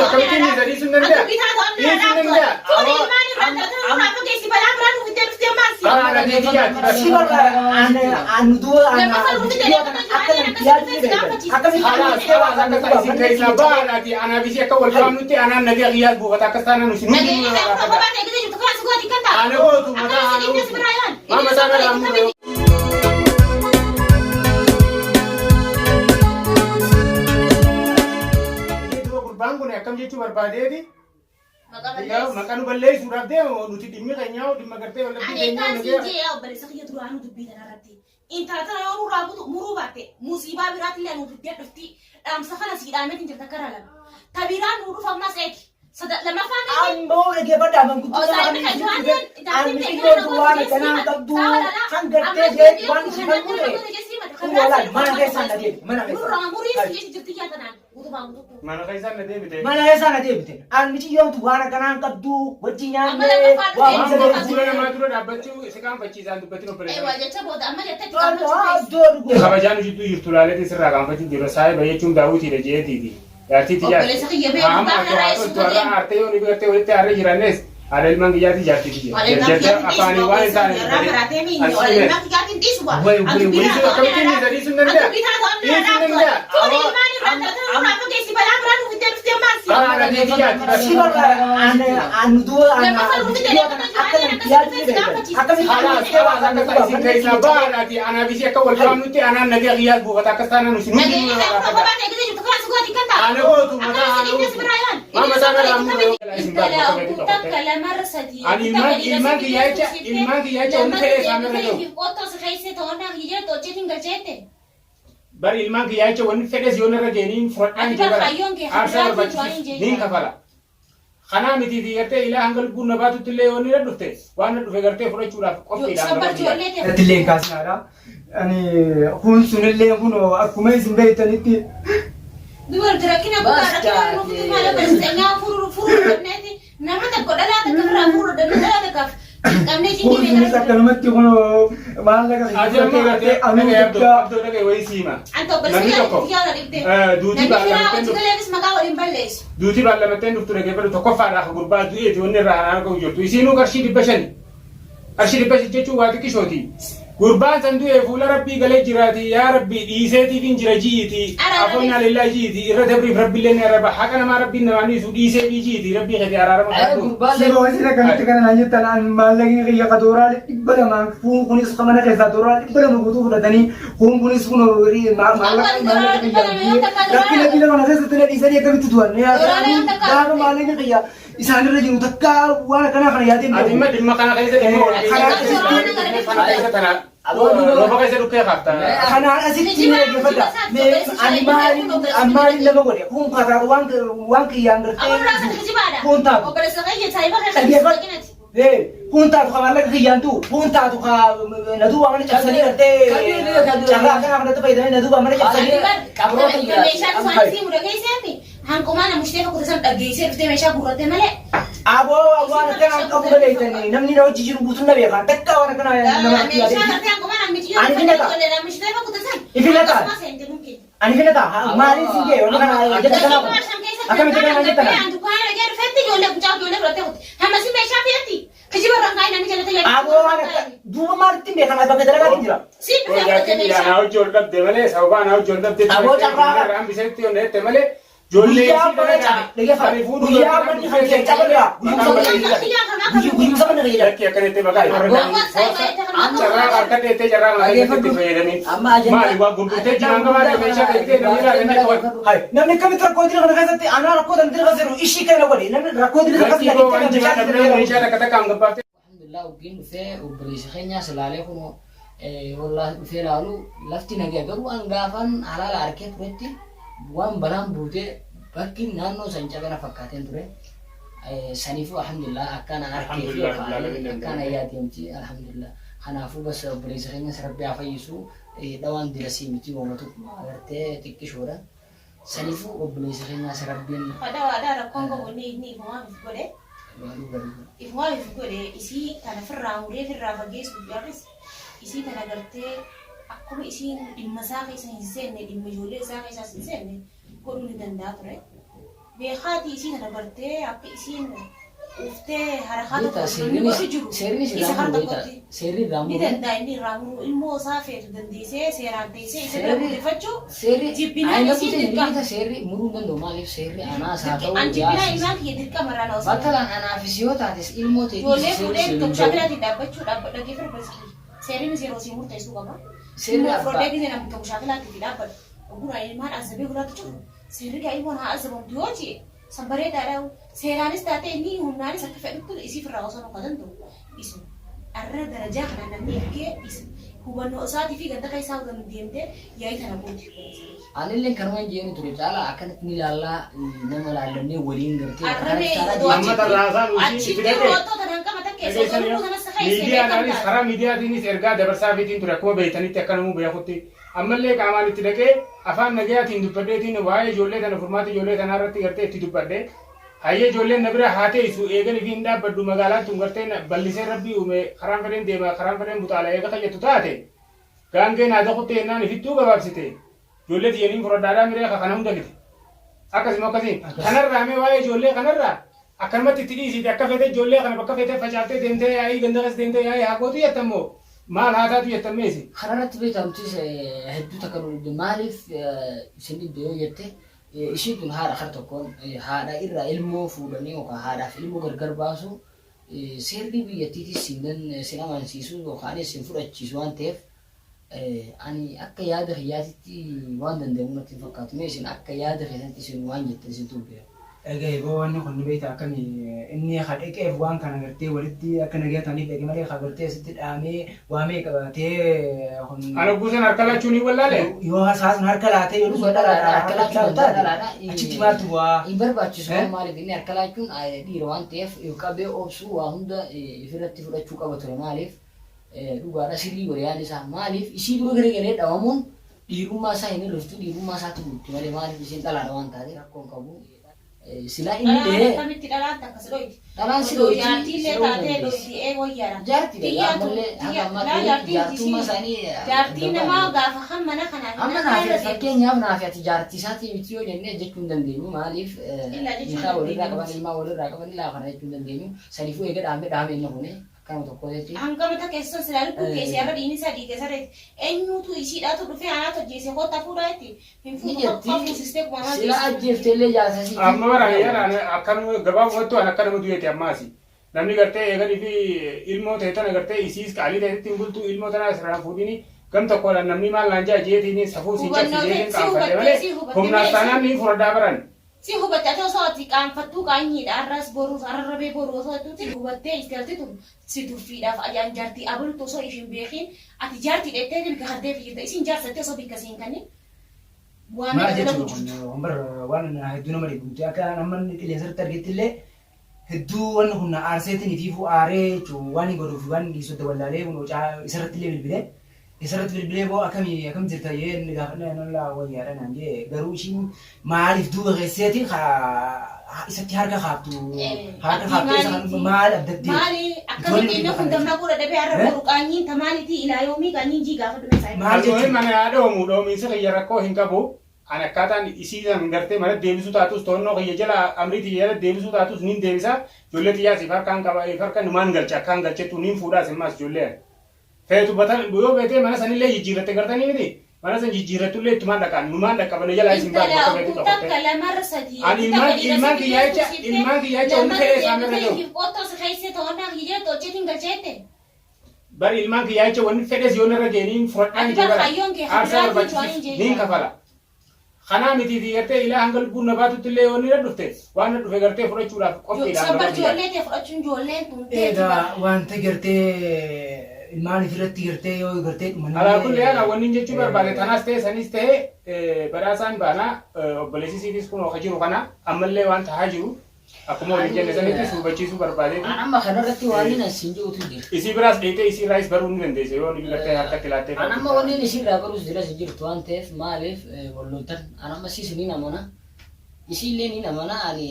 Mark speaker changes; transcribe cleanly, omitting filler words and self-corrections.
Speaker 1: كمتين زري سنن ده سنن ده أنا ديجات
Speaker 2: أنا دوا أنا
Speaker 1: أنا بيجي كول كامنتي أنا نبي غيال بوغتا كستانا نشنو أنا هو تو ما مثلا الأمر bangun ya kam jechu barbade di makanu balle surab de nuti dimmi kanyao dimma garte wala
Speaker 3: di kanyao ne je ya bale sakhiya duru anu dubbi da narati inta tara yo rabu murubate musiba birati la nuti dafti am sakhana sidame tin jirta karala tabiran nudu famma seki صدق لما فاهم
Speaker 2: أمبو إجي بدأ من كتب أنا مش يقول كلام تبدو كان قرتي جيت وان شمال كله ولا ما أنا كيسان نديب ما أنا كيسان ما أنا كيسان نديب أنا مش يوم توانا كلام تبدو وجينا
Speaker 1: وان سبب ما تقول أبتشو سكان بتشيزان تبتشو بريء
Speaker 3: أيوة جت بود أما جت
Speaker 1: خبرجان جتو يفتولالة تسرع كم بتشو جلساي بيجون داوتي رجيتي يا تيجي هم أتوقع أرتيو نبغى تقول تاريخ جرانيس على المانج جاتي جاتي تيجي جاتي أفاني وين ثاني كم زري سنن ده سنن ده أنا ديجات
Speaker 2: أنا دوا أنا
Speaker 1: أنا بيجي كول كامنتي أنا نبي غيال بوغتا كستانا نشنو أنا هو تو ما مثلا الأمر ilman kiyacha onu kere samere do bar ilman kiyacha onu fede zionera genin frotan jebara arsal bachi nin kafala khana miti diyate ila hangal bunna batu tille oni redufte wana dufe garte fro chura qofi da
Speaker 2: tille kasara ani hun sunille huno akumay zimbaytaniti
Speaker 3: duwar dirakina bukara rufutu mala basenya furu neti namata kodala ta kafra furu da nada kaf kamne ji ni
Speaker 2: me ta kalmati huno mala ka
Speaker 1: ajamate anu abdo daga waisima
Speaker 3: anto balsiya yala ibde
Speaker 1: duti
Speaker 3: balamten bis magaw imballes
Speaker 1: duti balamten dufture ke to ko fara ko gurba du eti wonni rana ko jortu isinu garshi dibashani arshi dibashi jechu wati kishoti قربان سندوه فولا ربي قال جراتي يا ربي ديسيتي فين جراجيتي أفونا لله جيتي إرد بري ربي لنا رب حقنا ما ربي نواني سو ديسيتي جيتي ربي خدي أرارم
Speaker 2: قربان سيبوا سيدا كانت كنا نجيب تلان ما لقي غيا قدورا إقبل ما فون كونيس خمنا كذا دورا إقبل ما قطوف لدني فون كونيس فون وري ما لقي ربي لبي لما نزل تلا ديسيتي كم تدوان يا دار ما لقي غيا إسحاق الرجل تكا وانا كنا خياتي
Speaker 1: ما دم كنا خياتي لو بقى يصير كيف أفتح
Speaker 2: أنا أزيد من الجفدة أمالي لما قولي هم قطع وانك يانغر هم تاب هم تاب خبر لك خيانتو هم تاب خا ندو أمانة جسدي كرتے جهلا كنا أمانة تبعيد ندو أمانة جسدي
Speaker 3: كابروت كي هم كمان مشتاق كنت سامع جيسير في مشاكل قرطة ملأ
Speaker 2: أبو أنا كنا أبو بليتني نمني لو تجي نبوتنا بيا تكا وأنا كنا أنا فينا تا أنا فينا تا ماري سيجي وأنا كنا جت كنا أكمل كنا جت كنا أبو أنا دو مارتين بيا كنا بقى تلاقي تجرا
Speaker 1: أنا أقول جولد دملة سوبا أنا أقول جولد دملة
Speaker 2: أبو جابرا
Speaker 1: رام بيسنتي ولا دملة جولد
Speaker 2: ليه فاري ويا من خليه جابرا ويا سبحان الله
Speaker 1: لك يا كنتي بقى جرا أكتر جرا ما هي تفيدني ما هو قبضة جنان كمان بيشا كتير نميلا لنا كوي
Speaker 2: هاي نمني كم تركوا دي لغنا كذا أنا ركوا دم دي غزيرو إيشي كنا ولي نمني ركوا دي لغنا كذا
Speaker 1: بيشا كذا كام قبضة
Speaker 4: الحمد لله وقين في وبريش خينيا سلالة كنو والله في لالو لفتي نجى قالوا أن غافن على الأركيد بيتي وان بلام بوته لكن نانو سنجابنا فكاتين ترى سنيفو الحمد لله أكان أركيد أكان ياتيمتي الحمد لله خنافو بس بريش خينيا سربي عفيسو دوان دراسيمتي ومتو أرتي تكشورا سنيفو وبريش خينيا سربين
Speaker 3: هذا ركونغو وني فما بفكره إفما بفكره إسي كان فرّا وري فرّا فجيس بيارس إسي كان قرتي أقوم إسي المساق إسي إنسان المجهول إساق إساس إنسان كلون دنداتره beekaatii isiin dabartee akka isiin uftee harakaata
Speaker 4: Beektaa seerri
Speaker 3: isa
Speaker 4: irraa
Speaker 3: harka
Speaker 4: muru
Speaker 3: kooti.
Speaker 4: beektaa seerri irraa
Speaker 3: Ni
Speaker 4: muru.
Speaker 3: danda'a inni irraa muru ilmoo isaa feetu dandeessee seeraan teessee isa bira guddifachuu
Speaker 4: Seerri
Speaker 3: jibbinaan
Speaker 4: aina
Speaker 3: isiin
Speaker 4: kutee
Speaker 3: dirqama.
Speaker 4: beektaa seerri muruu hin danda'u maaliif seerri anaas haa ta'u
Speaker 3: An jibbinaa
Speaker 4: jaarsis.
Speaker 3: ilmaan kiyya dirqama irraa na osoo.
Speaker 4: Bakka anaafis yoo taates ilmoo ta'e
Speaker 3: Ijoollee fuudhee tokko shaakilaatiin dhaabbachuu dhaggeeffatu barbaachisa. Seerri yeroo sii murteessuu qaba.
Speaker 4: Seerri
Speaker 3: Ilmoo
Speaker 4: abbaa.
Speaker 3: fuudhee gisee namni tokko shaakilaatiin dhaabbatu. Ogummaa ilmaan azabee gurraatti jiru. Seerri gaa ilmoon haa azabamtu yoo ta'e san bareedaadha. Seeraanis taatee inni humnaanis akka fedhutti isiif irraa osoo noqa danda'u. Isu arra darajaa kana namni ergee isu hubannoo isaatii fi ganda isaa hubannoo deemtee yaa'ii tana booti.
Speaker 4: Anillee kanuma jeeni ture caalaa akkanatti ni ilaallaa nama laallannee waliin gartee
Speaker 3: Arrabee
Speaker 1: Amma tarraasaan usii
Speaker 3: achitti
Speaker 1: fidate.
Speaker 3: rootota tan qaba takkeessa osoo kanas
Speaker 1: Miidiyaadhaanis
Speaker 3: haisee
Speaker 1: karaa miidiyaatiinis ergaa dabarsaa fiitiin ture akkuma beektanitti akka namuu beekutti ammallee qaamaan itti dhaqee afaan nagayaatiin dubbadheetiin waa'ee ijoollee tana furmaata ijoollee tanaa irratti gartee itti dubbadhe hayyee ijoolleen na bira haa teessu eeganii fi hin dhaabbaddu magaalaan tun gartee bal'isee rabbii uume karaan fedheen deema karaan fedheen butaala eega kayyattu taate gaangeen haa tokkotti yennaan ifittuu gabaabsite ijoollee tiyyaniin fudhadhaadhaa miree kana hunda fite akkasuma akkasiin kanarraa mee waa'ee ijoollee kanarraa akkanumatti itti dhiisite akka fete ijoollee kana bakka fete facaaftee deemtee yaa'ii ganda keessa deemtee yaa'ii haa gootu jettammoo maal haa taatu jettammeesi.
Speaker 4: kanarratti beekamtis hedduu takka nu maaliif isin dhibbe yoo jette ishii kun haadha kar tokkoon haadha irraa ilmoo fuudhanii yookaan haadhaaf ilmoo gargar baasu seerri biyyattiitis sin amansiisu yookaan sin fudhachiisu waan ta'eef ani akka yaada kiyyaatitti waan danda'amu natti hin fakkaatu mee isin akka yaada keessatti isin waan jettan isin tuubbeera.
Speaker 2: Egaa yoo wanni kun beekta akkami inni hadheqeef waan kana gartee walitti akka nagataniif eegi malee gartee sitti dhaamee waamee qabatee kun
Speaker 1: Ana guusan harka lachuun hin wallaale.
Speaker 2: yoo haasaan harka laatee yoo dhufa
Speaker 4: Harka laachuun daldalaadha.
Speaker 2: achitti maaltu waa
Speaker 4: Hin barbaachisu maaliif inni harka laachuun dhiira waan ta'eef qabee obsuu waa hunda ofirratti fudhachuu qaba ture maaliif dhugaadha sirrii wariyaan isaa maaliif isii dura garagalee dhawamuun dhiirummaa isaa hin hirriftu dhiirummaa isaatti bulti malee maaliif isiin dhalaadha waan taate rakkoon qabu. Sila inni
Speaker 3: dhalaan
Speaker 4: dee
Speaker 3: akkamitti dhalaan takkas dhoyti.
Speaker 4: dhalaan si dhoyti
Speaker 3: Jaartiillee taatee dhoyti wayyaadha.
Speaker 4: jaarti ammallee hanga ammaa jaartummaa isaanii
Speaker 3: Jaartiin namaa gaafa kan mana kanaaf
Speaker 4: amma naaf fakkeenyaaf naaf ati jaartii isaatii miti yoo jennee jechuu hin dandeenyu maaliif nisaa walirraa qaban ilmaa walirraa qaban ilaa kana jechuu hin dandeenyu saniifuu eega dhaame inni kune akkanuma tokko jechuudha.
Speaker 3: hangama keessan silaa lubbuu keessi irra dhiini sadii keessa reeti eenyuutu isiidhaatu dhufee anaatu ajjeese koota fuudhaa itti hin fuusistee kumamaa
Speaker 4: Sila ajjeefteellee jaarsa
Speaker 1: Amma bara yeraan akkanuma gabaabumatti waan akkanuma du'eeti ammaasi. Namni gartee eeganii fi ilmoo ta'e tana gartee isiis qaalii ta'etti hin bultu ilmoo tana asirraan fuudhini gam tokkodhaan namni maal naan jaa jeetiin safuu siin cabsi jeetiin qaanfate malee humnaas taanaan ni fudhadhaa baran.
Speaker 3: Si hubattee osoo ati qaanfattuu qaanyiidha arras boruus arrabee boruu osoo tuuti hubattee istirti tun si tuffiidhaaf ajaan jaartii abultu osoo ishin beekin ati jaartii dheettee kan gahaddee fi jirta isin jaarsattee osoo bikka siin kanin waan
Speaker 2: maal
Speaker 3: miidhagina
Speaker 2: jechuun
Speaker 3: bulchuutu.
Speaker 2: umbar waan hedduu nama dhiibumti akka namni qilleensatti argetti illee hedduu wanni kun aarseetiin ifiifuu aaree jechuun waan hin godhuuf waan dhiisota wallaalee kun isarratti illee bilbilee isarratti bilbilee boo akkam jirta yee inni gaafannaa nalla wayyaadha naan jee garuu ishiin maaliif duuba keesseeti isatti harka kaabtu isa kan maal abdattee
Speaker 3: Maali akkamitti inni kun damna kudha dhabee har'a boru qaanyiin tamaanitii ilaa yoomii qaanyiin jigaa fadhu isaa.
Speaker 2: Maal jechuun?
Speaker 1: Maaltu mana yaa dhoomu dhoomiinsa kiyya rakkoo hin qabu. Ani akkaataan isiisan gartee mana deebisuu taatus to'annoo kiyya jala amriitii jala deebisuu taatus niin deebisa. Ijoollee xiyyaasiif harkaan qaba harka numaan galcha akkaan galchettu niin fuudhaas immaas ijoollee. Feetu batan yoo beetee mana sanillee jijjiirratte gartanii miti. Mana san jijjiirrattullee ittumaan dhaqaan numaan dhaqqabane jala isin baatu bakka feetu
Speaker 3: Takka
Speaker 1: qabatte.
Speaker 3: lamarra sadii.
Speaker 1: Ani ilmaan kiyyaacha wanni fedhee isaanirra jiru.
Speaker 3: Qottoo si keessee to'annaa kiyya hojjetiin galcheette.
Speaker 1: Bari ilmaan kiyyaacha wanni fedhes yoo narra geeniin fudhadhaan
Speaker 3: Ati
Speaker 1: ijee bara.
Speaker 3: bakkaayyoon kee
Speaker 1: Aarsaa
Speaker 3: hadraatii
Speaker 1: barbaachisu
Speaker 3: waan hin
Speaker 1: niin kafala. Kanaa miti fi gartee ilaa hanga lubbuun na baatutti illee yoo ni dhufte waan na dhufe gartee fudhachuudhaaf qophiidhaan
Speaker 3: Sabbar
Speaker 1: barbaadu.
Speaker 3: ijoollee ta'e fudhachuun ijoolleen tun
Speaker 2: egaa wanta gartee ilmaan ifirratti gartee yoo gartee
Speaker 1: Alaa kulli yaa wanni jechuu barbaade tanaas ta'e sanis ta'e badhaasaan baanaa obboleessisiifis kun oka jiru kana ammallee waan tahaa jiru akkuma waliin jenne sanittis hubachiisuu barbaade.
Speaker 4: Amma kanarratti waan inni asiin jirutu jira.
Speaker 1: Isii biraas dheetee isii irraas baruu ni dandeesse yoo ni gartee harkatti laattee.
Speaker 4: Amma wanni inni isii irraa barus jira jirtu waan ta'eef maaliif walloltan amma siis ni namana isiillee ni namana ani